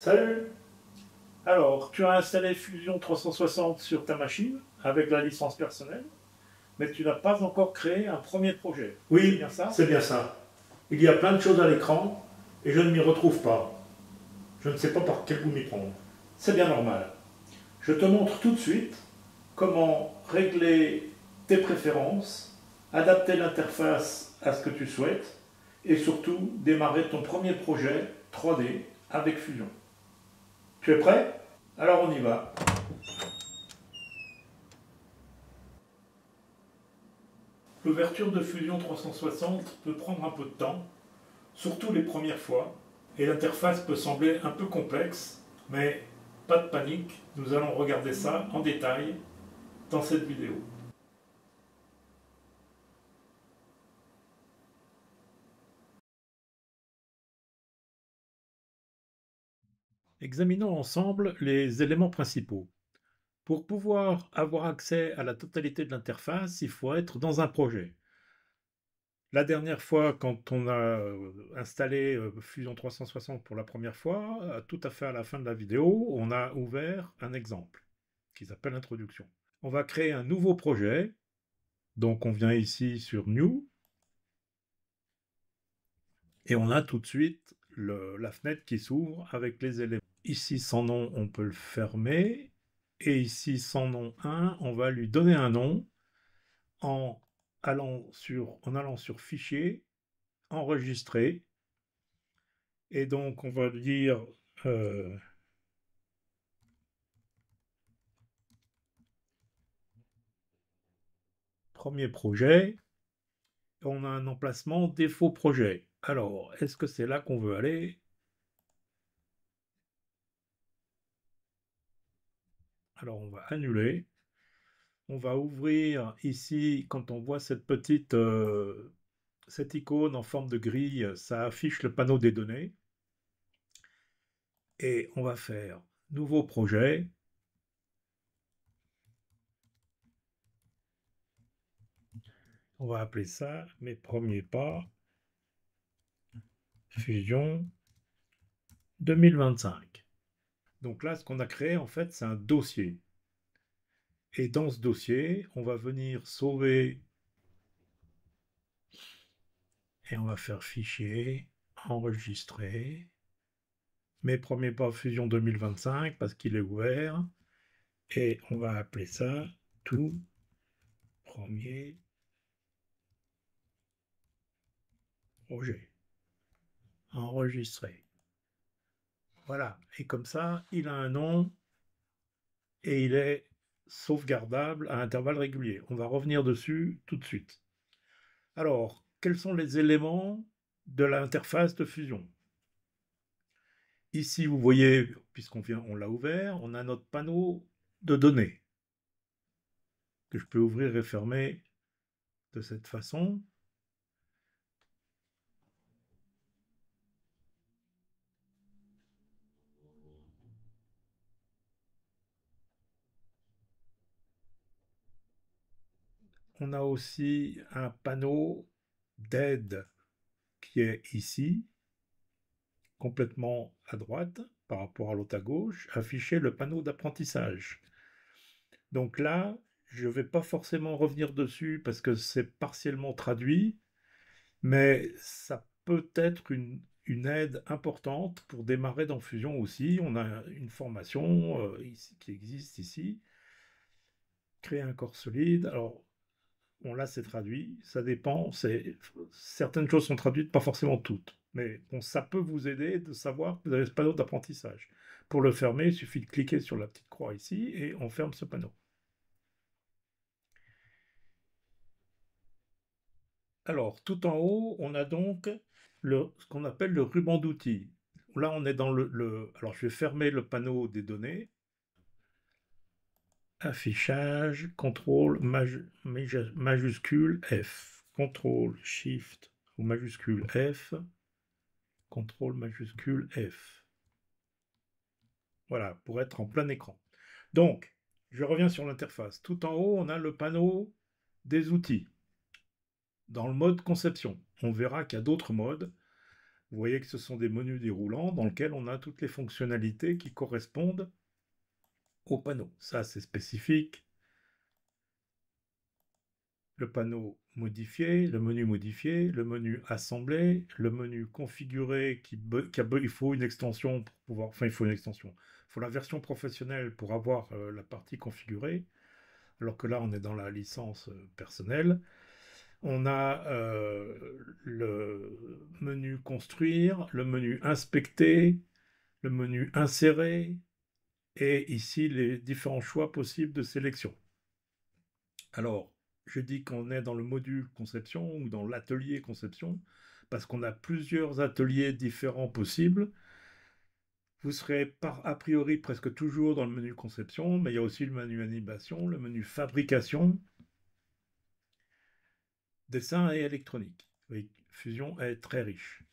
Salut! Alors, tu as installé Fusion 360 sur ta machine avec la licence personnelle, mais tu n'as pas encore créé un premier projet. C'est Oui, bien ça? c'est bien ça. Il y a plein de choses à l'écran et je ne m'y retrouve pas. Je ne sais pas par quel bout m'y prendre. C'est bien normal. Je te montre tout de suite comment régler tes préférences, adapter l'interface à ce que tu souhaites et surtout démarrer ton premier projet 3D avec Fusion. Tu es prêt? Alors on y va. L'ouverture de Fusion 360 peut prendre un peu de temps, surtout les premières fois, et l'interface peut sembler un peu complexe, mais pas de panique, nous allons regarder ça en détail dans cette vidéo. Examinons ensemble les éléments principaux. Pour pouvoir avoir accès à la totalité de l'interface, il faut être dans un projet. La dernière fois, quand on a installé Fusion 360 pour la première fois, tout à fait à la fin de la vidéo, on a ouvert un exemple qui s'appelle Introduction. On va créer un nouveau projet. Donc on vient ici sur New et on a tout de suite la fenêtre qui s'ouvre avec les éléments. Ici sans nom, on peut le fermer. Et ici sans nom 1, on va lui donner un nom en allant sur Fichier, Enregistrer. Et donc on va dire premier projet. On a un emplacement défaut projet. Alors, est-ce que c'est là qu'on veut aller? Alors on va annuler. On va ouvrir ici, quand on voit cette icône en forme de grille, ça affiche le panneau des données. Et on va faire nouveau projet. On va appeler ça mes premiers pas Fusion 2025. Donc là, ce qu'on a créé, en fait, c'est un dossier. Et dans ce dossier, on va venir sauver et on va faire fichier, enregistrer. Mes premiers pas Fusion 2025 parce qu'il est ouvert. Et on va appeler ça tout premier projet. Enregistrer. Voilà. Et comme ça, il a un nom et il est sauvegardable à intervalles réguliers. On va revenir dessus tout de suite. Alors, quels sont les éléments de l'interface de Fusion? Ici, vous voyez, on l'a ouvert, on a notre panneau de données que je peux ouvrir et fermer de cette façon. On a aussi un panneau d'aide qui est ici, complètement à droite par rapport à l'autre à gauche, afficher le panneau d'apprentissage. Donc là, je ne vais pas forcément revenir dessus parce que c'est partiellement traduit, mais ça peut être une aide importante pour démarrer dans Fusion aussi. On a une formation ici, qui existe ici. Créer un corps solide. Alors, bon, là, c'est traduit. Ça dépend. Certaines choses sont traduites, pas forcément toutes. Mais bon, ça peut vous aider de savoir que vous avez ce panneau d'apprentissage. Pour le fermer, il suffit de cliquer sur la petite croix ici et on ferme ce panneau. Alors, tout en haut, on a donc ce qu'on appelle le ruban d'outils. Là, on est dans Alors, je vais fermer le panneau des données. Affichage, contrôle, majuscule F. Contrôle, Shift ou majuscule F. Contrôle, majuscule F. Voilà, pour être en plein écran. Donc, je reviens sur l'interface. Tout en haut, on a le panneau des outils. Dans le mode conception, on verra qu'il y a d'autres modes. Vous voyez que ce sont des menus déroulants dans lesquels on a toutes les fonctionnalités qui correspondent au panneau. Ça, c'est spécifique. Le panneau modifié, le menu assemblé, le menu configuré il faut une extension pour pouvoir, enfin il faut une extension. Il faut la version professionnelle pour avoir la partie configurée, alors que là on est dans la licence personnelle. On a le menu construire, le menu inspecter, le menu insérer, et ici les différents choix possibles de sélection. Alors, je dis qu'on est dans le module conception ou dans l'atelier conception, parce qu'on a plusieurs ateliers différents possibles. Vous serez a priori presque toujours dans le menu conception, mais il y a aussi le menu animation, le menu fabrication, dessin et électronique. Oui, Fusion est très riche.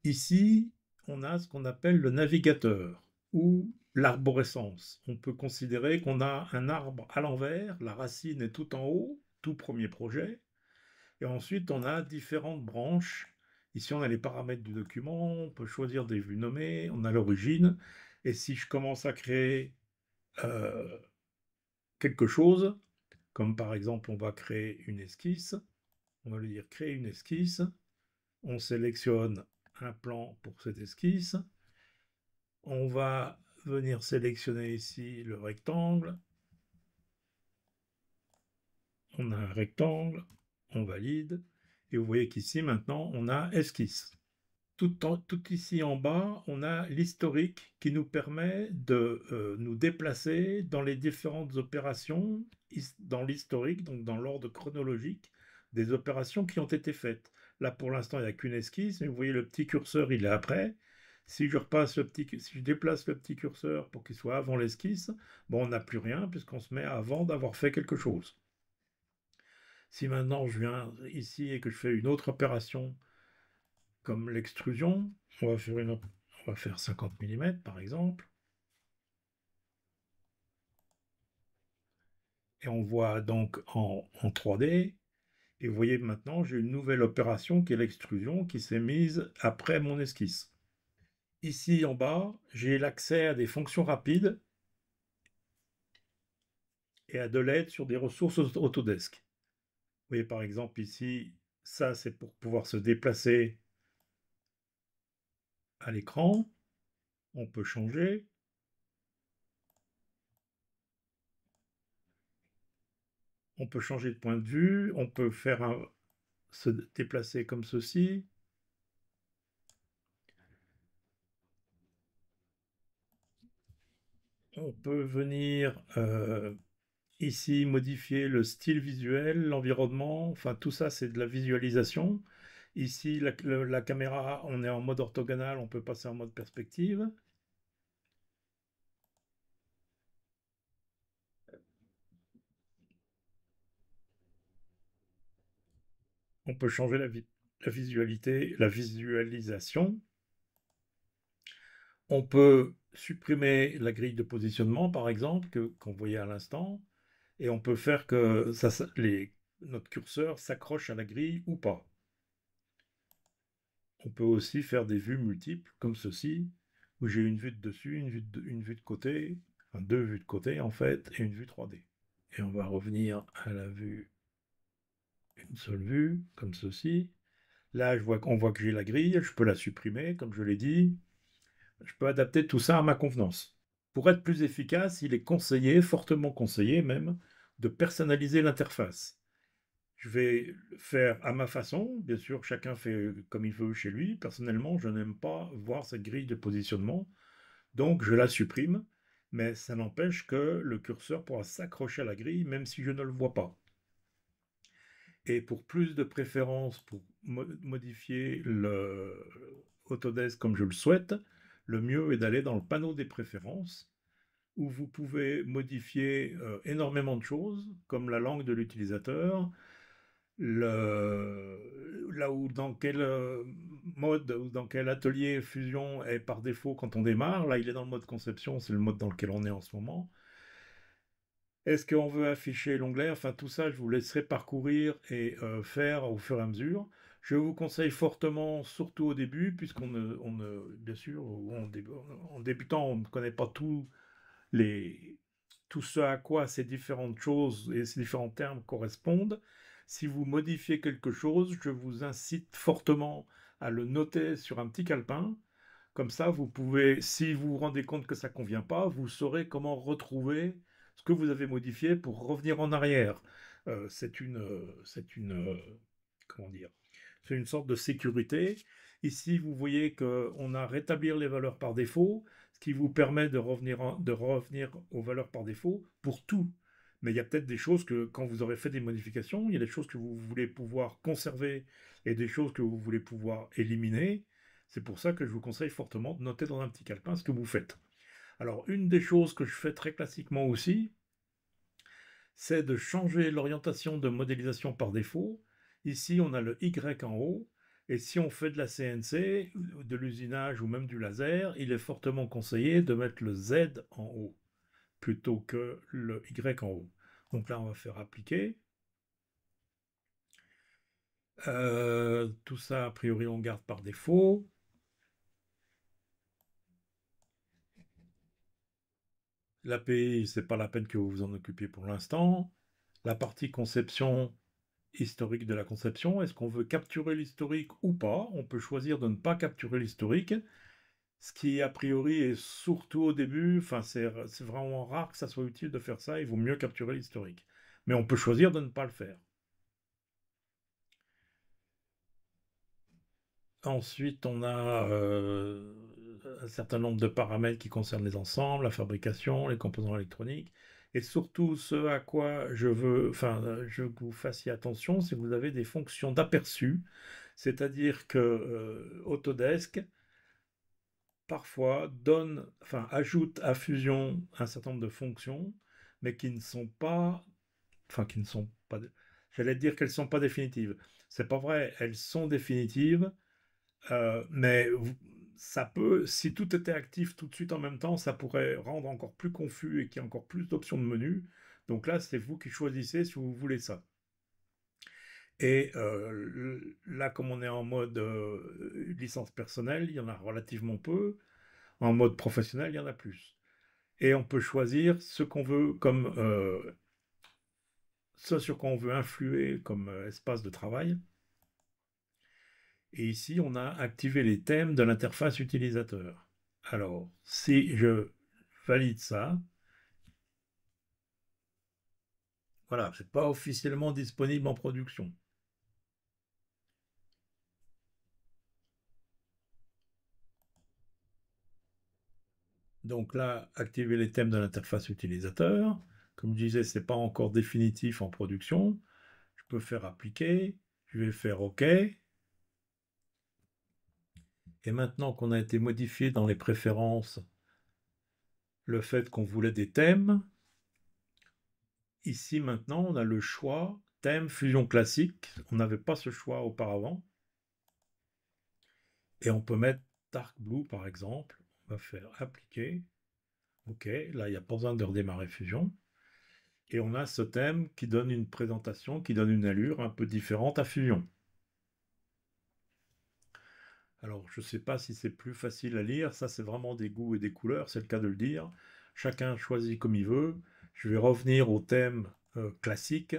Ici, on a ce qu'on appelle le navigateur ou l'arborescence. On peut considérer qu'on a un arbre à l'envers, la racine est tout en haut, tout premier projet, et ensuite on a différentes branches. Ici on a les paramètres du document, on peut choisir des vues nommées, on a l'origine, et si je commence à créer quelque chose, comme par exemple on va créer une esquisse, on va lui dire créer une esquisse, on sélectionne un plan pour cette esquisse, on va venir sélectionner ici le rectangle, on a un rectangle, on valide, et vous voyez qu'ici maintenant on a esquisse. Tout ici en bas, on a l'historique qui nous permet de nous déplacer dans les différentes opérations, dans l'historique, donc dans l'ordre chronologique des opérations qui ont été faites. Là, pour l'instant, il n'y a qu'une esquisse, mais vous voyez le petit curseur, il est après. Si je déplace le petit curseur pour qu'il soit avant l'esquisse, bon, on n'a plus rien puisqu'on se met avant d'avoir fait quelque chose. Si maintenant je viens ici et que je fais une autre opération comme l'extrusion, on va faire 50 mm par exemple. Et on voit donc en 3D. Et vous voyez maintenant, j'ai une nouvelle opération qui est l'extrusion qui s'est mise après mon esquisse. Ici en bas, j'ai l'accès à des fonctions rapides et à de l'aide sur des ressources Autodesk. Vous voyez par exemple ici, ça c'est pour pouvoir se déplacer à l'écran. On peut changer. On peut changer de point de vue. On peut se déplacer comme ceci. On peut venir ici modifier le style visuel, l'environnement, enfin tout ça c'est de la visualisation. Ici la caméra, on est en mode orthogonal, on peut passer en mode perspective. On peut changer la visualité, la visualisation. On peut supprimer la grille de positionnement par exemple qu'on voyait à l'instant. Et on peut faire que notre curseur s'accroche à la grille ou pas. On peut aussi faire des vues multiples, comme ceci, où j'ai une vue de dessus, une vue de côté, enfin deux vues de côté en fait, et une vue 3D. Et on va revenir à la vue, une seule vue, comme ceci. Là, on voit que j'ai la grille, je peux la supprimer, comme je l'ai dit. Je peux adapter tout ça à ma convenance. Pour être plus efficace, il est conseillé, fortement conseillé même, de personnaliser l'interface. Je vais le faire à ma façon. Bien sûr, chacun fait comme il veut chez lui. Personnellement, je n'aime pas voir cette grille de positionnement, donc je la supprime. Mais ça n'empêche que le curseur pourra s'accrocher à la grille, même si je ne le vois pas. Et pour plus de préférence, pour modifier le Autodesk comme je le souhaite, le mieux est d'aller dans le panneau des préférences, où vous pouvez modifier énormément de choses, comme la langue de l'utilisateur, là où dans quel mode ou dans quel atelier Fusion est par défaut quand on démarre. Là, il est dans le mode conception, c'est le mode dans lequel on est en ce moment. Est-ce qu'on veut afficher l'onglet? Enfin, tout ça, je vous laisserai parcourir et faire au fur et à mesure. Je vous conseille fortement, surtout au début, bien sûr, en débutant, on ne connaît pas les, tout ce à quoi ces différentes choses et ces différents termes correspondent. Si vous modifiez quelque chose, je vous incite fortement à le noter sur un petit calepin. Comme ça, vous pouvez, si vous vous rendez compte que ça ne convient pas, vous saurez comment retrouver ce que vous avez modifié pour revenir en arrière. Comment dire, c'est une sorte de sécurité. Ici, vous voyez qu'on a rétablir les valeurs par défaut, ce qui vous permet de revenir aux valeurs par défaut pour tout. Mais il y a peut-être des choses que, quand vous aurez fait des modifications, il y a des choses que vous voulez pouvoir conserver et des choses que vous voulez pouvoir éliminer. C'est pour ça que je vous conseille fortement de noter dans un petit calepin ce que vous faites. Alors, une des choses que je fais très classiquement aussi, c'est de changer l'orientation de modélisation par défaut. Ici, on a le Y en haut. Et si on fait de la CNC, de l'usinage ou même du laser, il est fortement conseillé de mettre le Z en haut plutôt que le Y en haut. Donc là, on va faire appliquer. Tout ça, a priori, on garde par défaut. L'API, c'est pas la peine que vous vous en occupiez pour l'instant. La partie conception, historique de la conception. Est-ce qu'on veut capturer l'historique ou pas? On peut choisir de ne pas capturer l'historique, ce qui a priori est surtout au début, enfin c'est vraiment rare que ça soit utile de faire ça, il vaut mieux capturer l'historique. Mais on peut choisir de ne pas le faire. Ensuite, on a un certain nombre de paramètres qui concernent les ensembles, la fabrication, les composants électroniques, et surtout ce à quoi je veux que vous fassiez attention, c'est que vous avez des fonctions d'aperçu, c'est-à-dire que Autodesk parfois ajoute à Fusion un certain nombre de fonctions, mais qui ne sont pas, j'allais dire qu'elles ne sont pas définitives. C'est pas vrai, elles sont définitives, mais ça peut, si tout était actif tout de suite en même temps, ça pourrait rendre encore plus confus et qu'il y ait encore plus d'options de menu. Donc là, c'est vous qui choisissez si vous voulez ça. Et là, comme on est en mode licence personnelle, il y en a relativement peu. En mode professionnel, il y en a plus. Et on peut choisir ce qu'on veut comme ce sur quoi on veut influer comme espace de travail. Et ici, on a activé les thèmes de l'interface utilisateur. Alors, si je valide ça, voilà, c'est pas officiellement disponible en production. Donc là, activer les thèmes de l'interface utilisateur. Comme je disais, c'est pas encore définitif en production. Je peux faire appliquer. Je vais faire OK. Et maintenant qu'on a été modifié dans les préférences le fait qu'on voulait des thèmes, ici maintenant on a le choix thème fusion classique. On n'avait pas ce choix auparavant. Et on peut mettre Dark Blue par exemple. On va faire appliquer. OK, là il n'y a pas besoin de redémarrer Fusion. Et on a ce thème qui donne une présentation, qui donne une allure un peu différente à Fusion. Alors, je ne sais pas si c'est plus facile à lire, ça c'est vraiment des goûts et des couleurs, c'est le cas de le dire. Chacun choisit comme il veut. Je vais revenir au thème classique,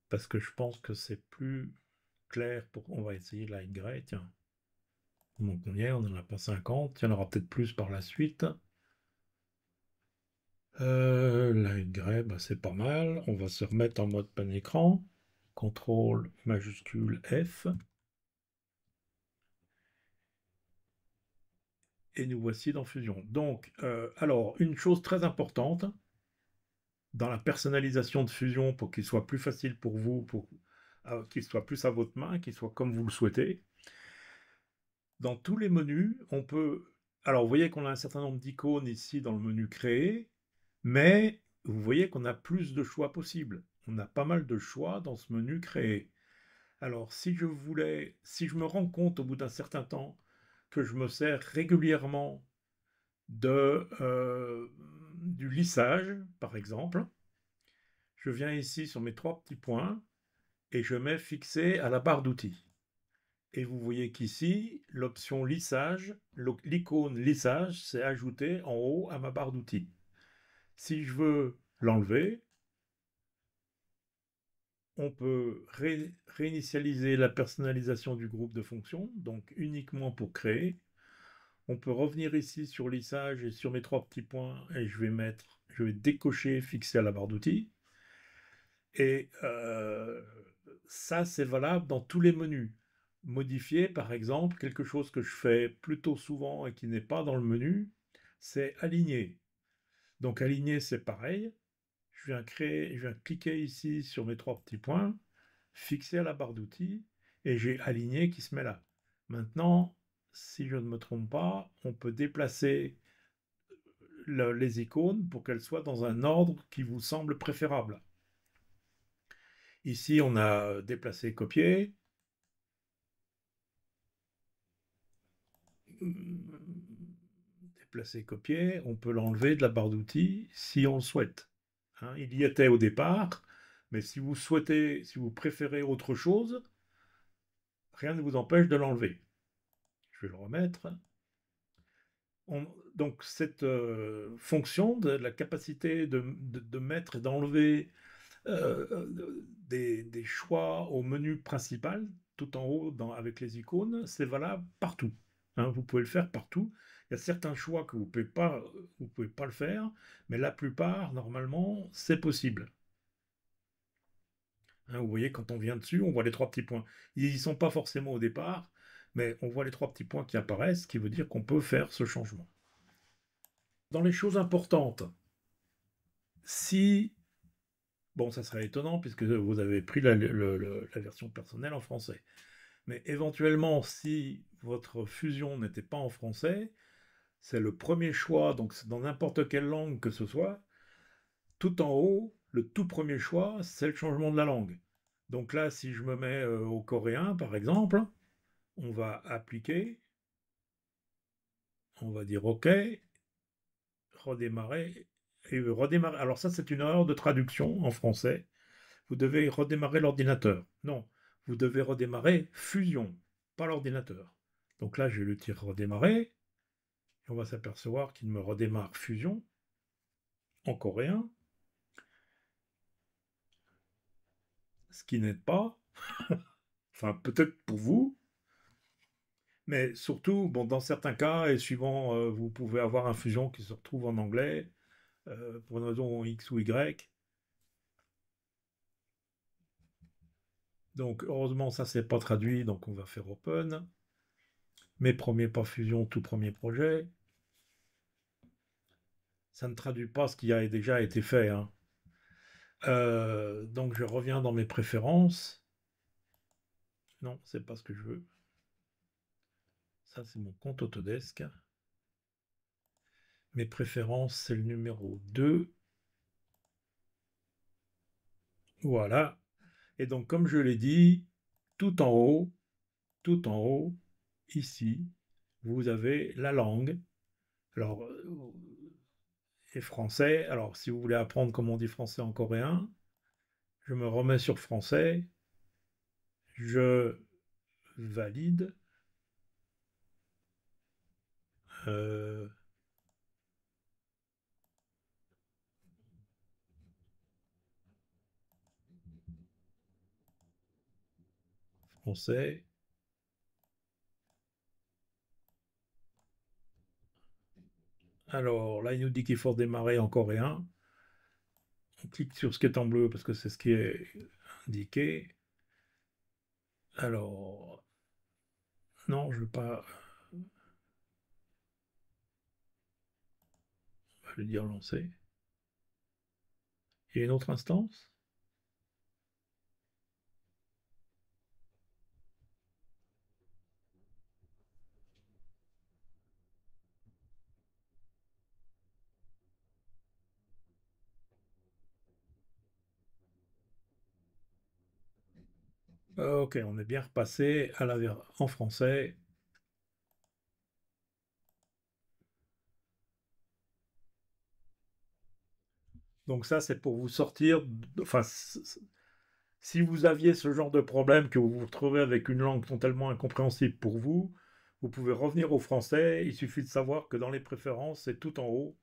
parce que je pense que c'est plus clair. On va essayer Light Gray, tiens. Donc on y est, on n'en a pas 50, il y en aura peut-être plus par la suite. Light Gray, bah, c'est pas mal. On va se remettre en mode pan écran. CTRL majuscule F. Et nous voici dans Fusion. Donc, alors, une chose très importante, dans la personnalisation de Fusion, pour qu'il soit plus facile pour vous, qu'il soit plus à votre main, qu'il soit comme vous le souhaitez, dans tous les menus, on peut... Alors, vous voyez qu'on a un certain nombre d'icônes ici dans le menu Créer, mais vous voyez qu'on a plus de choix possibles. On a pas mal de choix dans ce menu Créer. Alors, si je me rends compte au bout d'un certain temps que je me sers régulièrement du lissage, par exemple, je viens ici sur mes trois petits points et je mets fixer à la barre d'outils. Et vous voyez qu'ici, l'option lissage, l'icône lissage, c'est ajouté en haut à ma barre d'outils. Si je veux l'enlever, on peut réinitialiser la personnalisation du groupe de fonctions, donc uniquement pour créer. On peut revenir ici sur lissage et sur mes 3 petits points et je vais décocher fixer à la barre d'outils. Et ça, c'est valable dans tous les menus. Modifier, par exemple, quelque chose que je fais plutôt souvent et qui n'est pas dans le menu, c'est aligner. Donc aligner, c'est pareil. Je viens cliquer ici sur mes 3 petits points, fixer à la barre d'outils, et j'ai aligné qui se met là. Maintenant, si je ne me trompe pas, on peut déplacer les icônes pour qu'elles soient dans un ordre qui vous semble préférable. Ici, on a déplacé, copié. Déplacer, copier. On peut l'enlever de la barre d'outils si on le souhaite. Hein, il y était au départ, mais si vous souhaitez, si vous préférez autre chose, rien ne vous empêche de l'enlever. Je vais le remettre. Donc cette fonction de la capacité de mettre et d'enlever des choix au menu principal, tout en haut avec les icônes, c'est valable partout. Hein, vous pouvez le faire partout. Il y a certains choix que vous ne pouvez pas le faire, mais la plupart, normalement, c'est possible. Hein, vous voyez, quand on vient dessus, on voit les 3 petits points. Ils n'y sont pas forcément au départ, mais on voit les 3 petits points qui apparaissent, ce qui veut dire qu'on peut faire ce changement. Dans les choses importantes, si... Bon, ça serait étonnant puisque vous avez pris la version personnelle en français. Mais éventuellement, si votre fusion n'était pas en français, c'est le premier choix, donc dans n'importe quelle langue que ce soit, tout en haut, le tout premier choix, c'est le changement de la langue. Donc là, si je me mets au coréen, par exemple, on va appliquer, on va dire OK, redémarrer, et redémarrer. Alors ça, c'est une erreur de traduction en français. Vous devez redémarrer l'ordinateur. Non, vous devez redémarrer Fusion, pas l'ordinateur. Donc là, je vais le dire redémarrer, et on va s'apercevoir qu'il me redémarre Fusion en coréen, ce qui n'aide pas, enfin peut-être pour vous, mais surtout, bon, dans certains cas, et suivant, vous pouvez avoir un Fusion qui se retrouve en anglais, pour une raison X ou Y. Donc heureusement, ça c'est pas traduit, donc on va faire Open. Mes premiers pas Fusion, tout premier projet. Ça ne traduit pas ce qui a déjà été fait, hein. Donc je reviens dans mes préférences. Non, c'est pas ce que je veux. Ça, c'est mon compte Autodesk. Mes préférences, c'est le numéro 2. Voilà. Et donc, comme je l'ai dit, tout en haut, tout en haut, ici, vous avez la langue. Alors, et français. Alors, si vous voulez apprendre comment on dit français en coréen, je me remets sur français. Je valide. Euh, français. Alors, là, il nous dit qu'il faut démarrer en coréen. On clique sur ce qui est en bleu parce que c'est ce qui est indiqué. Alors, non, je ne veux pas. On va le dire lancer. Il y a une autre instance. Ok, on est bien repassé en français. Donc ça, c'est pour vous sortir. Enfin, Si vous aviez ce genre de problème, que vous vous retrouvez avec une langue totalement incompréhensible pour vous, vous pouvez revenir au français. Il suffit de savoir que dans les préférences, c'est tout en haut.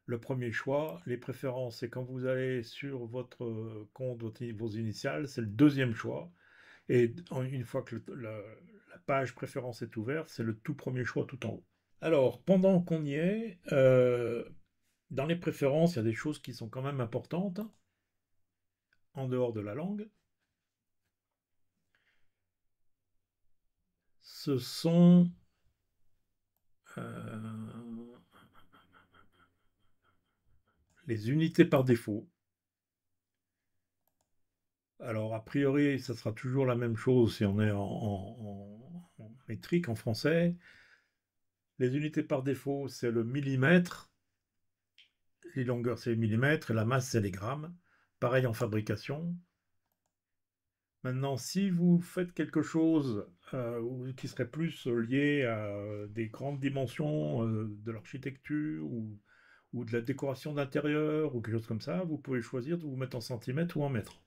Le premier choix, les préférences, c'est quand vous allez sur votre compte, vos initiales, c'est le deuxième choix. Et une fois que la page préférence est ouverte, c'est le tout premier choix tout en haut. Alors, pendant qu'on y est, dans les préférences, il y a des choses qui sont quand même importantes, en dehors de la langue. Ce sont les unités par défaut. Alors, a priori, ça sera toujours la même chose si on est en métrique, en français. Les unités par défaut, c'est le millimètre. Les longueurs, c'est les millimètres. Et la masse, c'est les grammes. Pareil en fabrication. Maintenant, si vous faites quelque chose qui serait plus lié à des grandes dimensions de l'architecture ou de la décoration d'intérieur ou quelque chose comme ça, vous pouvez choisir de vous mettre en centimètres ou en mètres.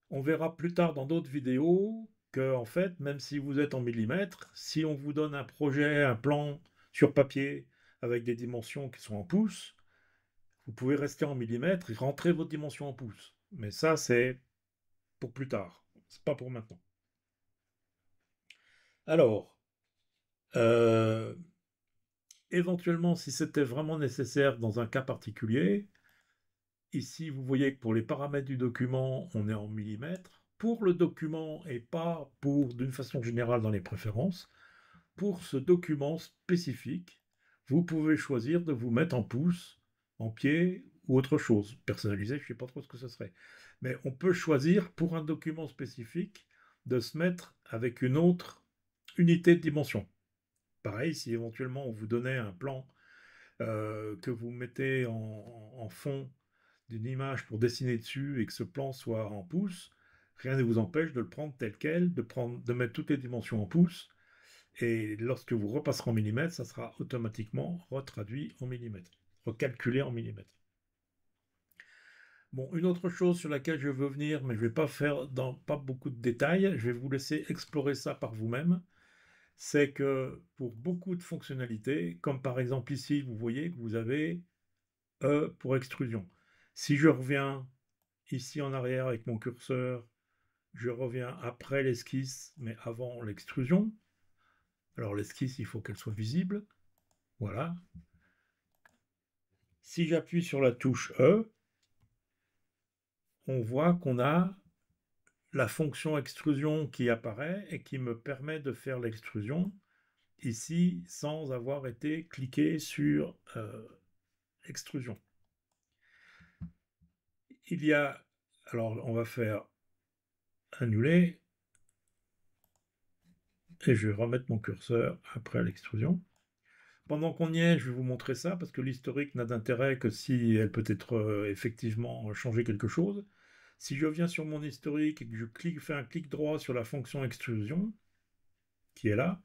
On verra plus tard dans d'autres vidéos que, en fait, même si vous êtes en millimètres, si on vous donne un projet, un plan sur papier avec des dimensions qui sont en pouces, vous pouvez rester en millimètres et rentrer votre dimension en pouces. Mais ça, c'est pour plus tard. C'est pas pour maintenant. Alors, euh, éventuellement, si c'était vraiment nécessaire dans un cas particulier, ici, vous voyez que pour les paramètres du document, on est en millimètres. Pour le document et pas pour, d'une façon générale, dans les préférences, pour ce document spécifique, vous pouvez choisir de vous mettre en pouces, en pieds ou autre chose. Personnalisé, je ne sais pas trop ce que ce serait. Mais on peut choisir pour un document spécifique de se mettre avec une autre unité de dimension. Pareil, si éventuellement on vous donnait un plan que vous mettez en fond d'une image pour dessiner dessus et que ce plan soit en pouces, rien ne vous empêche de le prendre tel quel, de mettre toutes les dimensions en pouces, et lorsque vous repasserez en millimètres, ça sera automatiquement retraduit en millimètres, recalculé en millimètres. Bon, une autre chose sur laquelle je veux venir, mais je ne vais pas faire dans pas beaucoup de détails, je vais vous laisser explorer ça par vous-même, c'est que pour beaucoup de fonctionnalités, comme par exemple ici, vous voyez que vous avez E pour extrusion. Si je reviens ici en arrière avec mon curseur, je reviens après l'esquisse, mais avant l'extrusion. Alors l'esquisse, il faut qu'elle soit visible. Voilà. Si j'appuie sur la touche E, on voit qu'on a la fonction extrusion qui apparaît et qui me permet de faire l'extrusion ici sans avoir été cliqué sur extrusion. Il y a, alors on va faire annuler et je vais remettre mon curseur après l'extrusion. Pendant qu'on y est, je vais vous montrer ça parce que l'historique n'a d'intérêt que si elle peut être effectivement changer quelque chose. Si je viens sur mon historique et que je fais un clic droit sur la fonction extrusion, qui est là,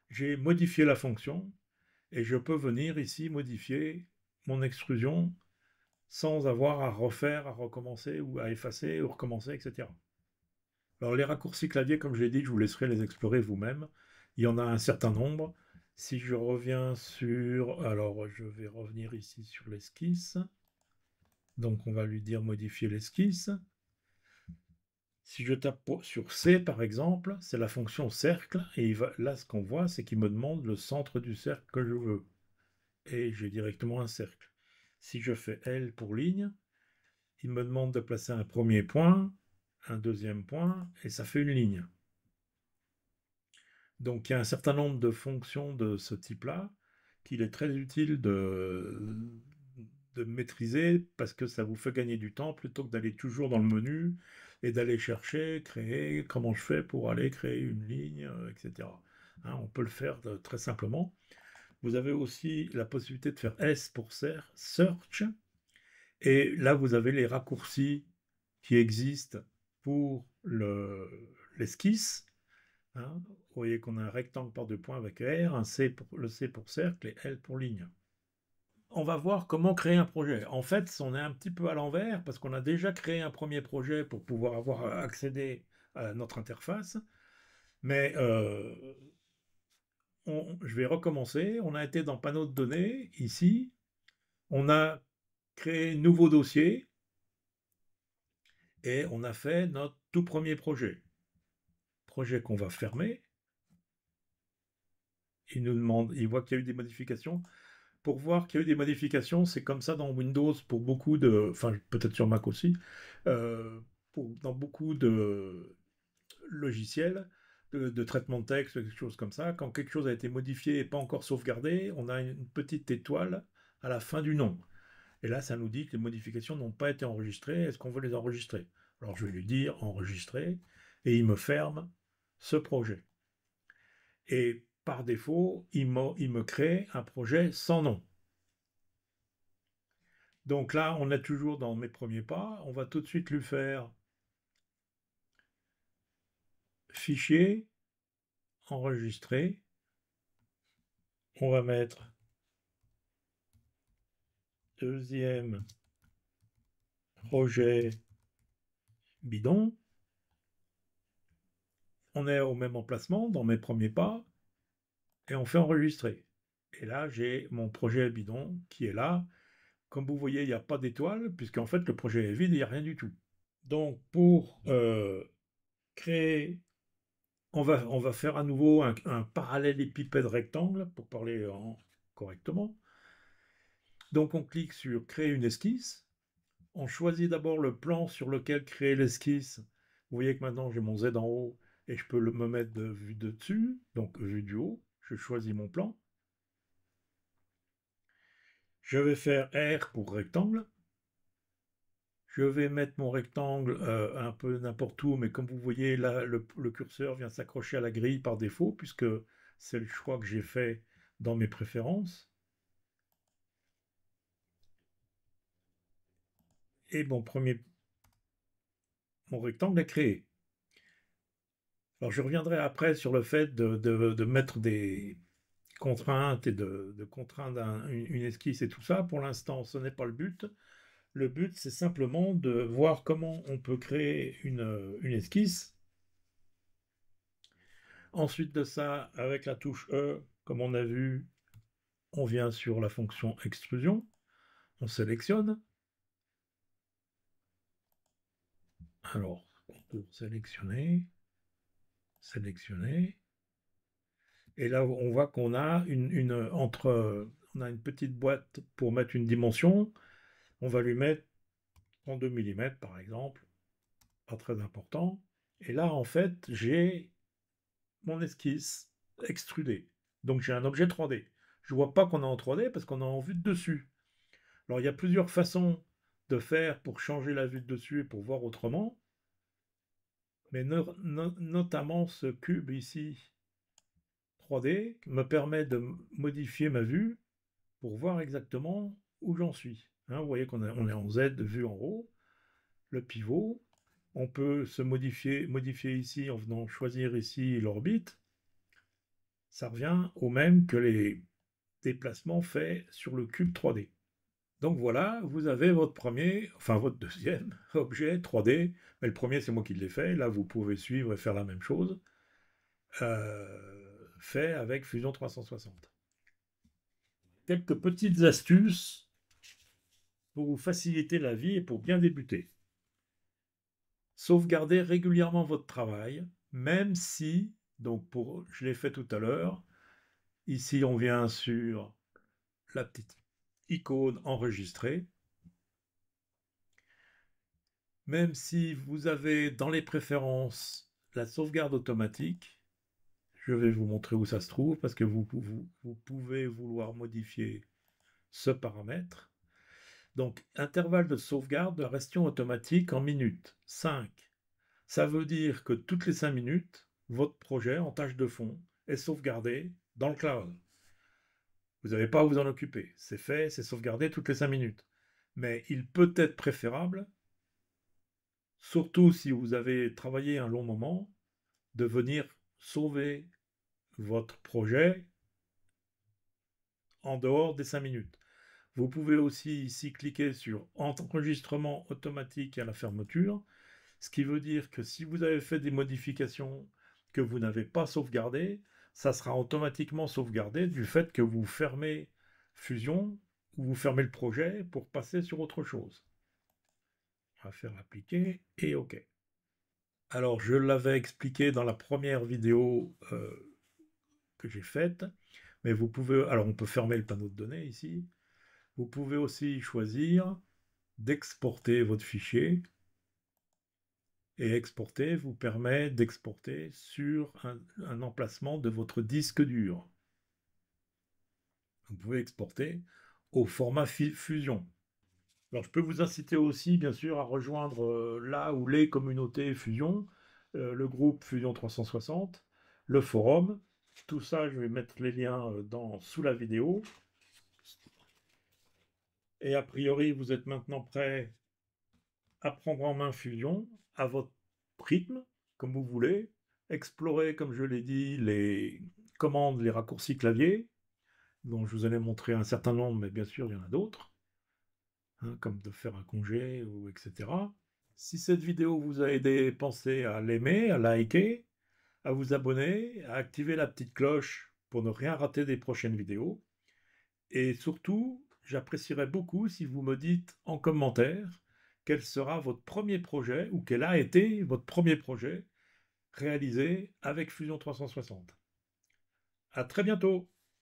j'ai modifié la fonction et je peux venir ici modifier mon extrusion sans avoir à refaire, à recommencer ou à effacer ou recommencer, etc. Alors les raccourcis clavier, comme je l'ai dit, je vous laisserai les explorer vous-même. Il y en a un certain nombre. Si je reviens sur... Alors je vais revenir ici sur l'esquisse. Donc on va lui dire modifier l'esquisse. Si je tape sur C, par exemple, c'est la fonction cercle, et là, ce qu'on voit, c'est qu'il me demande le centre du cercle que je veux. Et j'ai directement un cercle. Si je fais L pour ligne, il me demande de placer un premier point, un deuxième point, et ça fait une ligne. Donc il y a un certain nombre de fonctions de ce type-là qu'il est très utile de maîtriser parce que ça vous fait gagner du temps plutôt que d'aller toujours dans le menu et d'aller chercher, créer, comment je fais pour aller créer une ligne, etc. Hein, on peut le faire très simplement. Vous avez aussi la possibilité de faire S pour Search. Et là, vous avez les raccourcis qui existent pour l'esquisse. Hein. Vous voyez qu'on a un rectangle par deux points avec R, le C pour cercle et L pour ligne. on va voir comment créer un projet. En fait, on est un petit peu à l'envers parce qu'on a déjà créé un premier projet pour pouvoir avoir accédé à notre interface. Mais je vais recommencer. On a été dans panneau de données, ici. On a créé nouveau dossier et on a fait notre tout premier projet. Projet qu'on va fermer. Il nous demande, il voit qu'il y a eu des modifications. Pour voir qu'il y a eu des modifications, c'est comme ça dans Windows pour beaucoup de, enfin peut-être sur Mac aussi, dans beaucoup de logiciels de traitement de texte, quelque chose comme ça. Quand quelque chose a été modifié et pas encore sauvegardé, on a une petite étoile à la fin du nom. Et là, ça nous dit que les modifications n'ont pas été enregistrées. Est-ce qu'on veut les enregistrer? Alors je vais lui dire enregistrer et il me ferme ce projet. Et par défaut, il me crée un projet sans nom. Donc là, on est toujours dans mes premiers pas. On va tout de suite lui faire fichier, enregistrer. On va mettre deuxième projet bidon. On est au même emplacement dans mes premiers pas et on fait enregistrer. Et là, j'ai mon projet bidon qui est là. Comme vous voyez, il n'y a pas d'étoile puisqu'en fait le projet est vide, il n'y a rien du tout. Donc pour créer, on va faire à nouveau un parallélépipède rectangle pour parler correctement. Donc on clique sur créer une esquisse. On choisit d'abord le plan sur lequel créer l'esquisse. Vous voyez que maintenant j'ai mon Z en haut et je peux me mettre de vue de dessus, donc vue du haut. Je choisis mon plan. Je vais faire R pour rectangle. Je vais mettre mon rectangle un peu n'importe où, mais comme vous voyez là, le curseur vient s'accrocher à la grille par défaut, puisque c'est le choix que j'ai fait dans mes préférences. Et mon rectangle est créé. Alors je reviendrai après sur le fait de mettre des contraintes et de contraindre une esquisse et tout ça. Pour l'instant, ce n'est pas le but. Le but, c'est simplement de voir comment on peut créer une esquisse. Ensuite de ça, avec la touche E, comme on a vu, on vient sur la fonction extrusion. On sélectionne. Alors, contour sélectionné, sélectionné. Et là, on voit qu'on a on a une petite boîte pour mettre une dimension. On va lui mettre 32 mm par exemple, pas très important. Et là, en fait, j'ai mon esquisse extrudée. Donc j'ai un objet 3D. Je ne vois pas qu'on est en 3D parce qu'on est en vue de dessus. Alors il y a plusieurs façons de faire pour changer la vue de dessus et pour voir autrement. Mais notamment ce cube ici 3D me permet de modifier ma vue pour voir exactement où j'en suis. Hein, vous voyez on est en Z, vue en haut, le pivot. On peut se modifier ici en venant choisir ici l'orbite. Ça revient au même que les déplacements faits sur le cube 3D. Donc voilà, vous avez votre deuxième objet 3D. Mais le premier, c'est moi qui l'ai fait. Là, vous pouvez suivre et faire la même chose. Fait avec Fusion 360. Quelques petites astuces pour vous faciliter la vie et pour bien débuter. Sauvegardez régulièrement votre travail, même si, je l'ai fait tout à l'heure, ici on vient sur la petite icône enregistrer. Même si vous avez dans les préférences la sauvegarde automatique, je vais vous montrer où ça se trouve parce que vous pouvez vouloir modifier ce paramètre. Donc, intervalle de sauvegarde de gestion automatique en minutes, 5. Ça veut dire que toutes les 5 minutes, votre projet en tâche de fond est sauvegardé dans le cloud. Vous n'avez pas à vous en occuper. C'est fait, c'est sauvegardé toutes les 5 minutes. Mais il peut être préférable, surtout si vous avez travaillé un long moment, de venir sauver votre projet en dehors des 5 minutes. Vous pouvez aussi ici cliquer sur enregistrement automatique à la fermeture, ce qui veut dire que si vous avez fait des modifications que vous n'avez pas sauvegardées, ça sera automatiquement sauvegardé du fait que vous fermez Fusion ou vous fermez le projet pour passer sur autre chose. On va faire appliquer et OK. Alors, je l'avais expliqué dans la première vidéo que j'ai faite, mais vous pouvez, alors on peut fermer le panneau de données ici. Vous pouvez aussi choisir d'exporter votre fichier. Et exporter vous permet d'exporter sur un emplacement de votre disque dur. Vous pouvez exporter au format Fusion. Alors, je peux vous inciter aussi, bien sûr, à rejoindre là ou les communautés Fusion, le groupe Fusion 360, le forum. Tout ça, je vais mettre les liens sous la vidéo. Et a priori, vous êtes maintenant prêts à prendre en main Fusion à votre rythme, comme vous voulez. Explorer, comme je l'ai dit, les commandes, les raccourcis clavier, dont je vous allais montrer un certain nombre, mais bien sûr, il y en a d'autres. Comme de faire un congé, ou etc. Si cette vidéo vous a aidé, pensez à l'aimer, à liker, à vous abonner, à activer la petite cloche pour ne rien rater des prochaines vidéos. Et surtout, j'apprécierais beaucoup si vous me dites en commentaire quel sera votre premier projet ou quel a été votre premier projet réalisé avec Fusion 360. À très bientôt!